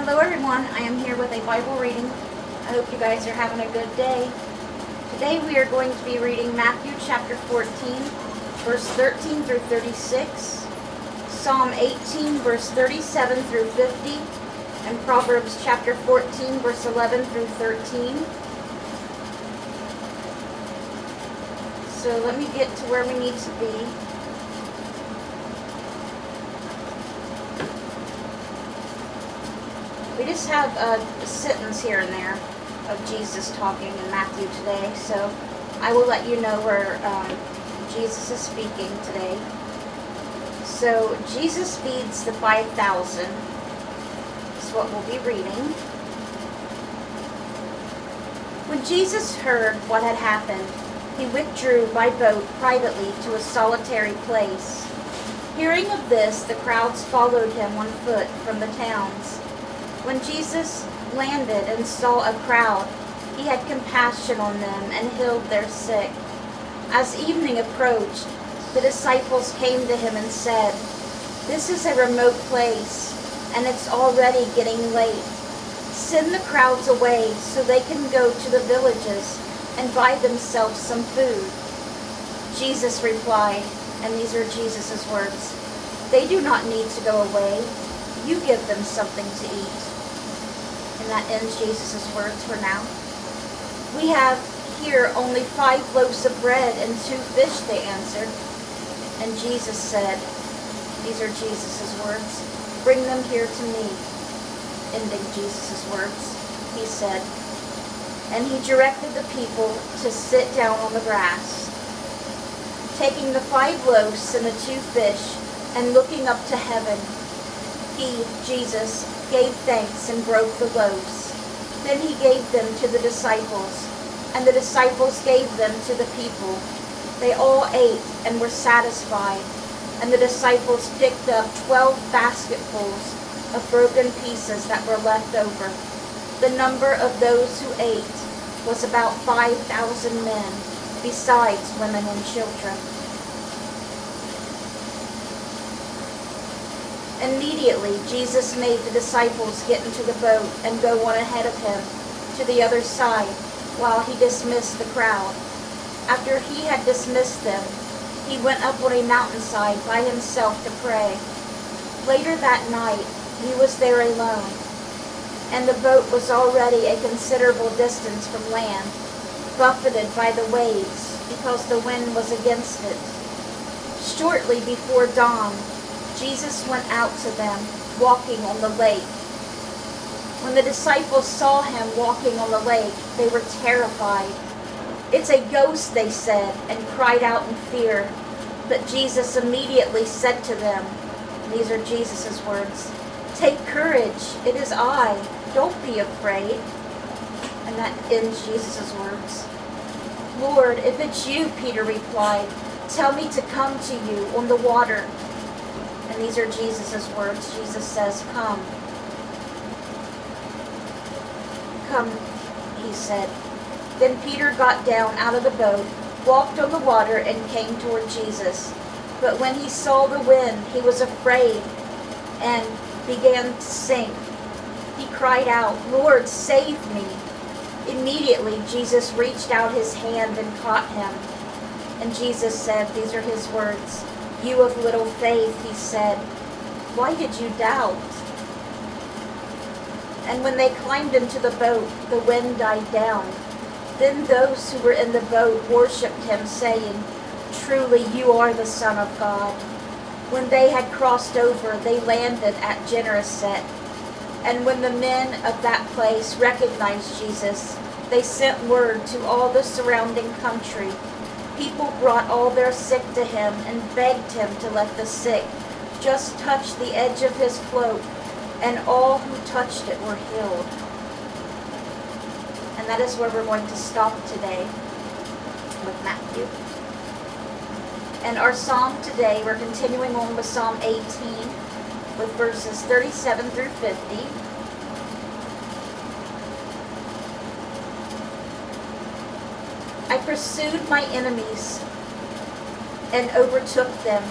Hello everyone, I am here with a Bible reading. I hope you guys are having a good day. Today we are going to be reading Matthew chapter 14, verse 13 through 36, Psalm 18, verse 37 through 50, and Proverbs chapter 14, verse 11 through 13. So let me get to where we need to be. We just have a sentence here and there of Jesus talking in Matthew today, so I will let you know where Jesus is speaking today. So Jesus feeds the 5,000. That's what we'll be reading. When Jesus heard what had happened, he withdrew by boat privately to a solitary place. Hearing of this, the crowds followed him on foot from the towns. When Jesus landed and saw a crowd, he had compassion on them and healed their sick. As evening approached, the disciples came to him and said, "This is a remote place, and it's already getting late. Send the crowds away so they can go to the villages and buy themselves some food." Jesus replied, and these are Jesus' words, "They do not need to go away. You give them something to eat." And that ends Jesus' words for now. "We have here only 5 loaves of bread and 2 fish," they answered. And Jesus said, these are Jesus' words, "Bring them here to me." Ending Jesus' words, he said. And he directed the people to sit down on the grass. Taking the 5 loaves and the 2 fish, and looking up to heaven, he, Jesus, gave thanks and broke the loaves. Then he gave them to the disciples, and the disciples gave them to the people. They all ate and were satisfied, and the disciples picked up 12 basketfuls of broken pieces that were left over. The number of those who ate was about 5,000 men, besides women and children. Immediately, Jesus made the disciples get into the boat and go on ahead of him to the other side while he dismissed the crowd. After he had dismissed them, he went up on a mountainside by himself to pray. Later that night, he was there alone, and the boat was already a considerable distance from land, buffeted by the waves because the wind was against it. Shortly before dawn, Jesus went out to them, walking on the lake. When the disciples saw him walking on the lake, they were terrified. "It's a ghost," they said, and cried out in fear. But Jesus immediately said to them, these are Jesus' words, "Take courage, it is I, don't be afraid." And that ends Jesus' words. "Lord, if it's you," Peter replied, "tell me to come to you on the water." And these are Jesus' words. Jesus says, "Come." "Come," he said. Then Peter got down out of the boat, walked on the water, and came toward Jesus. But when he saw the wind, he was afraid and began to sink. He cried out, "Lord, save me." Immediately Jesus reached out his hand and caught him. And Jesus said, these are his words, "You of little faith," he said, "why did you doubt?" And when they climbed into the boat, the wind died down. Then those who were in the boat worshipped him, saying, "Truly you are the Son of God." When they had crossed over, they landed at Gennesaret. And when the men of that place recognized Jesus, they sent word to all the surrounding country. People brought all their sick to him and begged him to let the sick just touch the edge of his cloak, and all who touched it were healed. And that is where we're going to stop today with Matthew. And our psalm today, we're continuing on with Psalm 18 with verses 37 through 50. "I pursued my enemies and overtook them.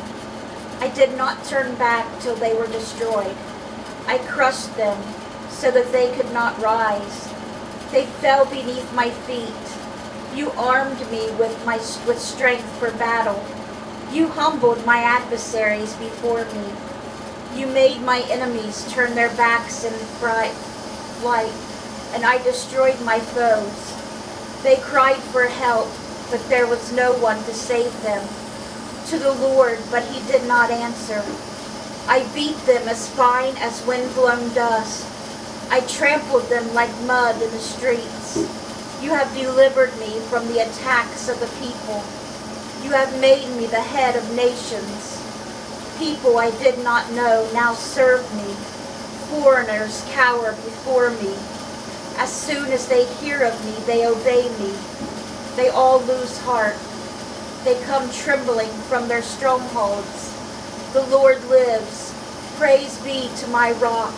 I did not turn back till they were destroyed. I crushed them so that they could not rise. They fell beneath my feet. You armed me with strength for battle. You humbled my adversaries before me. You made my enemies turn their backs in flight, and I destroyed my foes. They cried for help, but there was no one to save them. To the Lord, but he did not answer. I beat them as fine as wind-blown dust. I trampled them like mud in the streets. You have delivered me from the attacks of the people. You have made me the head of nations. People I did not know now serve me. Foreigners cower before me. As soon as they hear of me, they obey me. They all lose heart. They come trembling from their strongholds. The Lord lives. Praise be to my rock.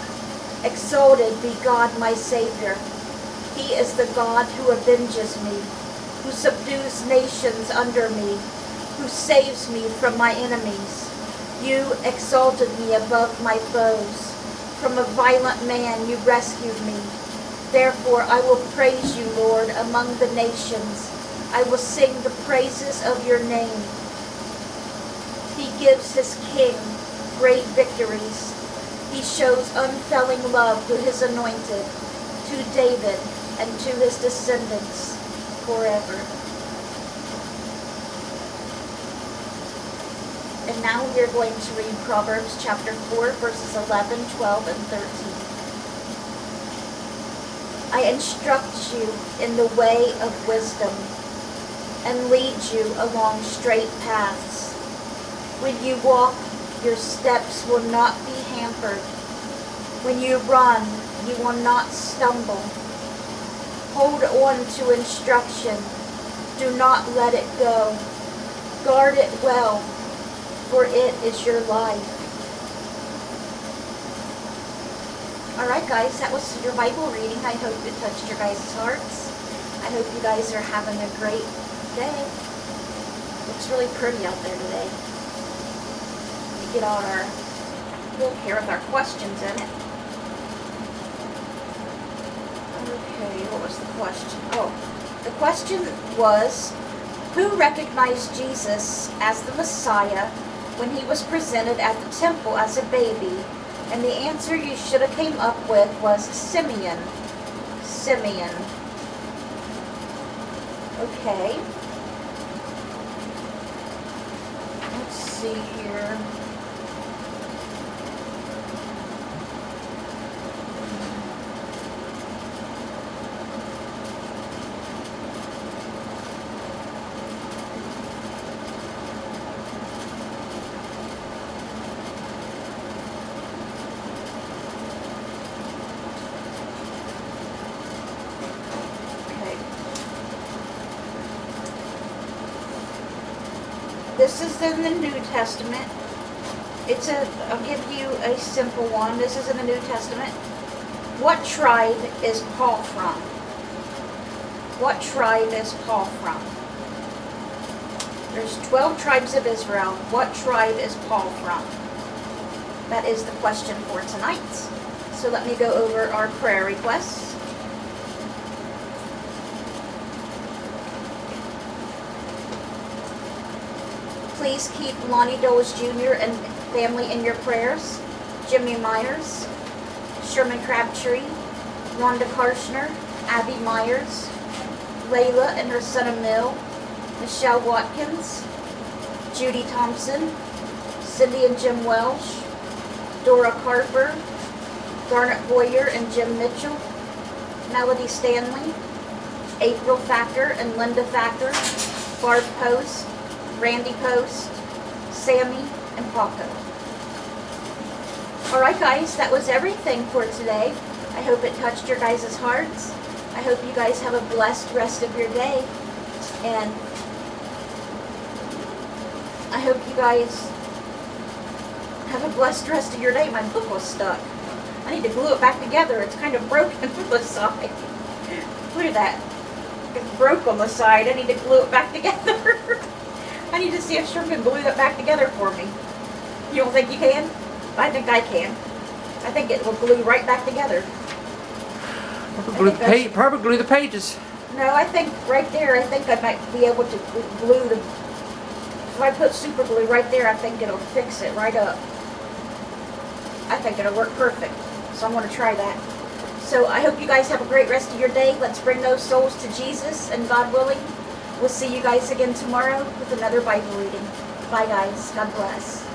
Exalted be God my Savior. He is the God who avenges me, who subdues nations under me, who saves me from my enemies. You exalted me above my foes. From a violent man you rescued me. Therefore I will praise you, Lord, among the nations. I will sing the praises of your name. He gives his king great victories. He shows unfailing love to his anointed, to David and to his descendants forever. And now we are going to read Proverbs chapter 4, verses 11, 12, and 13. I instruct you in the way of wisdom and lead you along straight paths. When you walk, your steps will not be hampered. When you run, you will not stumble. Hold on to instruction. Do not let it go. Guard it well, for it is your life. Alright guys, that was your Bible reading. I hope it touched your guys' hearts. I hope you guys are having a great day. Looks really pretty out there today. We get all our book here with our questions in it. Okay, what was the question? Oh, the question was, who recognized Jesus as the Messiah when he was presented at the temple as a baby? And the answer you should have came up with was Simeon. Simeon. Okay. Let's see here. This is in the New Testament. I'll give you a simple one. This is in the New Testament. What tribe is Paul from? What tribe is Paul from? There's 12 tribes of Israel. What tribe is Paul from? That is the question for tonight. So let me go over our prayer requests. Please keep Lonnie Doles Jr. and family in your prayers. Jimmy Myers, Sherman Crabtree, Rhonda Karshner, Abby Myers, Layla and her son Emil, Michelle Watkins, Judy Thompson, Cindy and Jim Welsh, Dora Carper, Garnet Boyer and Jim Mitchell, Melody Stanley, April Thacker and Linda Thacker, Barb Post, Randy Post, Sammy, and Paco. Alright guys, that was everything for today. I hope it touched your guys' hearts. I hope you guys have a blessed rest of your day. And I hope you guys have a blessed rest of your day. My book was stuck. I need to glue it back together. It's kind of broken on the side. Look at that. It's broke on the side. I need to glue it back together. I need to see if Sherman can glue that back together for me. You don't think you can? I think I can. I think it will glue right back together. Probably glue the pages. No, I think right there, I think I might be able to glue the... If I put super glue right there, I think it'll fix it right up. I think it'll work perfect. So I'm going to try that. So I hope you guys have a great rest of your day. Let's bring those souls to Jesus, and God willing, we'll see you guys again tomorrow with another Bible reading. Bye guys. God bless.